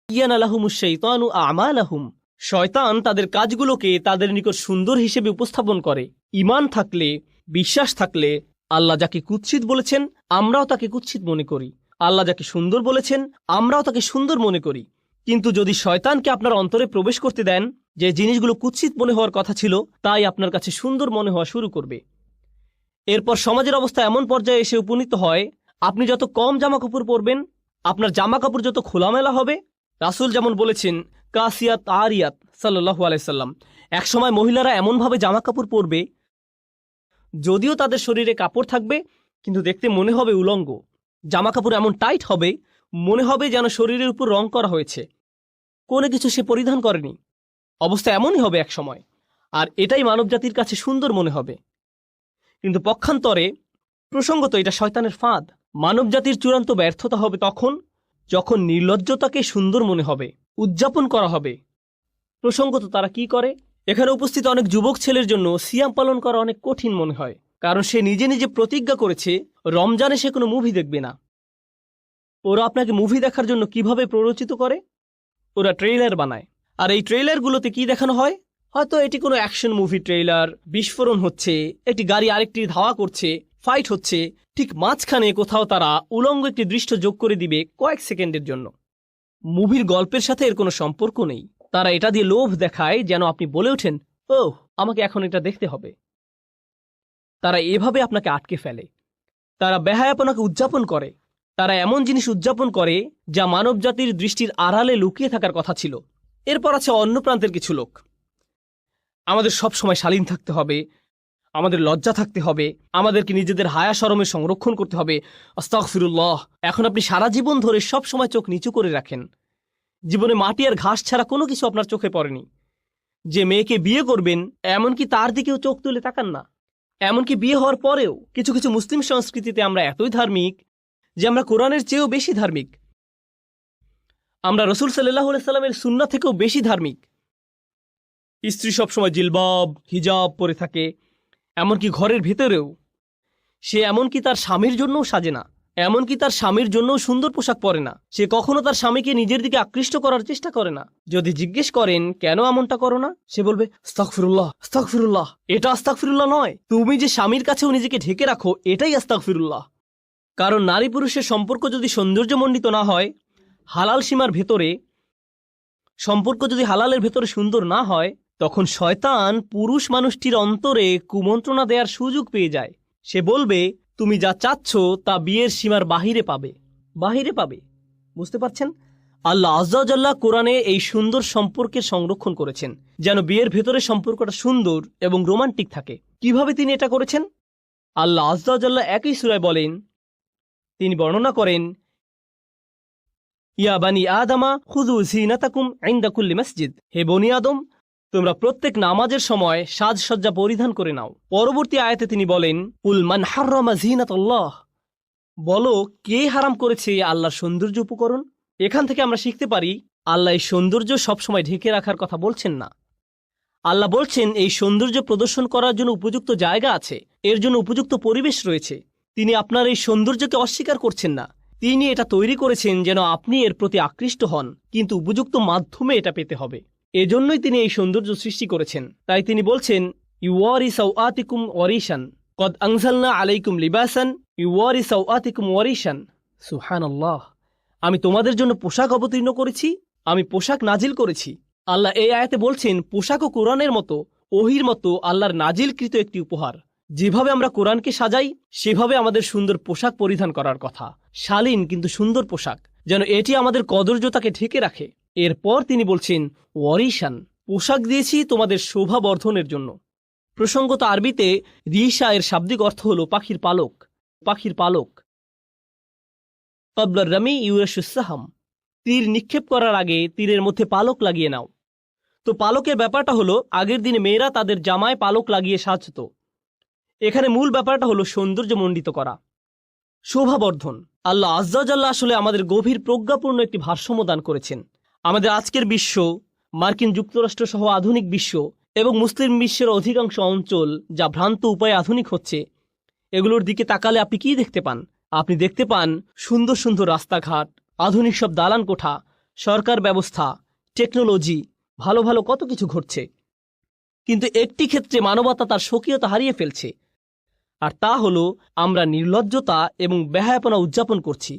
ইয়ানা লাহুমুশ শাইতানু আমালাহুম, শয়তান তাদের কাজগুলোকে তাদের নিকট সুন্দর হিসেবে উপস্থাপন করে। ঈমান থাকলে, বিশ্বাস থাকলে আল্লাহ যাকে কুৎসিত বলেছেন আমরাও তাকে কুৎসিত মনে করি, আল্লাহ যাকে সুন্দর বলেছেন আমরাও তাকে সুন্দর মনে করি। কিন্তু যদি শয়তানকে আপনার অন্তরে প্রবেশ করতে দেন, যে জিনিসগুলো কুৎসিত মনে হওয়ার কথা ছিল তাই আপনার কাছে সুন্দর মনে হওয়া শুরু করবে। এরপর সমাজের অবস্থা এমন পর্যায়ে এসে উপনীত হয়, আপনি যত কম জামা কাপড় পরবেন, আপনার জামা কাপড় যত খোলামেলা হবে। রাসূল যেমন বলেছেন কাসিয়াত আরিয়াত সাল্লাল্লাহু আলাইহি সাল্লাম, একসময় মহিলারা এমনভাবে জামা কাপড় পরবে যদিও তাদের শরীরে কাপড় থাকবে কিন্তু দেখতে মনে হবে উলঙ্গ। জামা কাপড় এমন টাইট হবে মনে হবে যেন শরীরের উপর রং করা হয়েছে, কোনো কিছু সে পরিধান করেনি। অবস্থা এমনই হবে এক সময়, আর এটাই মানবজাতির কাছে সুন্দর মনে হবে। কিন্তু পক্ষান্তরে প্রসঙ্গত এটা শয়তানের ফাঁদ। মানবজাতির চূড়ান্ত ব্যর্থতা হবে তখন যখন নির্লজ্জতাকে সুন্দর মনে হবে, উদযাপন করা হবে। প্রসঙ্গত তারা কি করে, এখানে উপস্থিত অনেক যুবক ছেলের জন্য সিয়াম পালন করা অনেক কঠিন মনে হয়, কারণ সে নিজে নিজে প্রতিজ্ঞা করেছে রমজানে সে কোনো মুভি দেখবে না। ওরা আপনাকে মুভি দেখার জন্য কিভাবে প্ররোচিত করে, ওরা ট্রেইলার বানায়। আর এই ট্রেইলারগুলোতে কি দেখানো হয়, হয়তো এটি কোনো অ্যাকশন মুভি ট্রেইলার, বিস্ফোরণ হচ্ছে, একটি গাড়ি আরেকটি ধাওয়া করছে, ফাইট হচ্ছে, ঠিক মাঝখানে কোথাও তারা উলঙ্গ একটি দৃশ্য যোগ করে দিবে কয়েক সেকেন্ডের জন্য। মুভির গল্পের সাথে এর কোনো সম্পর্ক নেই। তারা এটা দিয়ে লোভ দেখায় যেন আপনি বলে ওঠেন, ওহ আমাকে এখন এটা দেখতে হবে। তারা এভাবে আপনাকে আটকে ফেলে। তারা বেহায়াপনাকে উদযাপন করে। তারা এমন জিনিস উদযাপন করে যা মানবজাতির দৃষ্টির আড়ালে লুকিয়ে থাকার কথা ছিল। এরপর আছে অন্য প্রান্তের কিছু লোক, আমাদের সব সময় শালীন থাকতে হবে, আমাদের লজ্জা থাকতে হবে, আমাদেরকে নিজেদের হায়া শরমের সংরক্ষণ করতে হবে। আস্তাগফিরুল্লাহ। এখন আপনি সারা জীবন ধরে সব সময় চোখ নিচু করে রাখেন, জীবনে মাটি আর ঘাস ছাড়া কোনো কিছু আপনার চোখে পড়েনি। যে মেয়েকে বিয়ে করবেন এমনকি তার দিকেও চোখ তুলে তাকান না। এমনকি বিয়ে হওয়ার পরেও কিছু কিছু মুসলিম সংস্কৃতিতে আমরা এতই ধার্মিক যে আমরা কোরআনের চেয়েও বেশি ধার্মিক, আমরা রাসূল সাল্লাল্লাহু আলাইহি সাল্লামের সুন্নাহ থেকেও বেশি ধার্মিক। স্ত্রী সবসময় জিলবাব হিজাব পরে থাকে, এমনকি ঘরের ভেতরেও সে এমনকি তার স্বামীর জন্যও সাজে না, এমনকি তার স্বামীর জন্যও সুন্দর পোশাক পরে না। সে কখনো তার স্বামীকে নিজের দিকে আকৃষ্ট করার চেষ্টা করে না। যদি জিজ্ঞেস করেন কেন এমনটা করো না, সে বলবে আস্তাগফিরুল্লাহ আস্তাগফিরুল্লাহ। এটা আস্তাগফিরুল্লাহ নয়, তুমি যে স্বামীর কাছেও নিজেকে ঢেকে রাখো এটাই আস্তাগফিরুল্লাহ। কারণ নারী পুরুষের সম্পর্ক যদি সৌন্দর্যমণ্ডিত না হয়, হালাল সীমার ভেতরে সম্পর্ক যদি হালালের ভেতরে সুন্দর না হয়, তখন শয়তান পুরুষ মানুষটির অন্তরে কুমন্ত্রণা দেওয়ার সুযোগ পেয়ে যায়। সে বলবে তুমি যা চাচ্ছ তা বিয়ের সীমার বাহিরে পাবে, বাহিরে পাবে। বুঝতে পারছেন? আল্লাহ আজ্জা ওয়া জাল্লা কোরআনে এই সুন্দর সম্পর্কের সংরক্ষণ করেছেন যেন বিয়ের ভেতরে সম্পর্কটা সুন্দর এবং রোমান্টিক থাকে। কিভাবে তিনি এটা করেছেন? আল্লাহ আজ্জা ওয়া জাল্লা একই সূরায় বলেন, তিনি বর্ণনা করেন, ইয়া বানি আদামা খুযু যিনাতাকুম ইনদা কুল্লি মসজিদ, হে বনি আদম তোমরা প্রত্যেক নামাজের সময় সাজসজ্জা পরিধান করে নাও। পরবর্তী আয়াতে তিনি বলেন, কুল মান হাররামা যিনাতাল্লাহ, বলো কে হারাম করেছে আল্লাহর সৌন্দর্য উপকরণ। এখান থেকে আমরা শিখতে পারি আল্লাহ এই সৌন্দর্য সবসময় ঢেকে রাখার কথা বলছেন না। আল্লাহ বলছেন এই সৌন্দর্য প্রদর্শন করার জন্য উপযুক্ত জায়গা আছে, এর জন্য উপযুক্ত পরিবেশ রয়েছে। তিনি আপনার এই সৌন্দর্যকে অস্বীকার করছেন না, তিনি এটা তৈরি করেছেন যেন আপনি এর প্রতি আকৃষ্ট হন, কিন্তু উপযুক্ত মাধ্যমে এটা পেতে হবে। এজন্যই তিনি এই সৌন্দর্য সৃষ্টি করেছেন। তাই তিনি বলছেন, ইউওয়ারি সাওআতিকুম ওয়ারিশান কদ আনজালনা আলাইকুম লিবাসান ইউওয়ারি সাওআতিকুম ওয়ারিশান। সুবহানাল্লাহ। আমি তোমাদের জন্য পোশাক অবতীর্ণ করেছি, আমি পোশাক নাজিল করেছি। আল্লাহ এই আয়াতে বলছেন পোশাকও কোরআনের মতো, ওহির মতো আল্লাহর নাজিলকৃত একটি উপহার। যেভাবে আমরা কোরআনকে সাজাই সেভাবে আমাদের সুন্দর পোশাক পরিধান করার কথা, শালীন কিন্তু সুন্দর পোশাক, যেন এটি আমাদের কদর্যতাকে ঢেকে রাখে। এরপর তিনি বলছেন ওয়ারিশান, পোশাক দিয়েছি তোমাদের শোভা বর্ধনের জন্য। প্রসঙ্গত আরবিতে রিশা এর শাব্দিক অর্থ হল পাখির পালক, পাখির পালক। ক্বাবলা রামি ইউরাশুস সাহাম, তীর নিক্ষেপ করার আগে তীরের মধ্যে পালক লাগিয়ে নাও। তো পালকের ব্যাপারটা হলো আগের দিনে মেয়েরা তাদের জামায় পালক লাগিয়ে সাজত। এখানে মূল ব্যাপারটা হলো সৌন্দর্যমণ্ডিত করা, শোভাবর্ধন। আল্লাহ আজ্জা ওয়া জাল্লা আসলে আমাদের গভীর প্রজ্ঞাপূর্ণ একটি ভারসাম্য দান করেছেন। আমাদের আজকের বিশ্ব, মার্কিন যুক্তরাষ্ট্র সহ আধুনিক বিশ্ব এবং মুসলিম বিশ্বের অধিকাংশ অঞ্চল যা ভ্রান্ত উপায়ে আধুনিক হচ্ছে, এগুলোর দিকে তাকালে আপনি কি দেখতে পান? আপনি দেখতে পান সুন্দর সুন্দর রাস্তাঘাট, আধুনিক সব দালান কোঠা, সরকার ব্যবস্থা, টেকনোলজি, ভালো ভালো কত কিছু ঘটছে, কিন্তু একটি ক্ষেত্রে মানবতা তার স্বকীয়তা হারিয়ে ফেলছে, আর তা হলো আমরা নির্লজ্জতা এবং বেহায়াপনা উদযাপন করছি।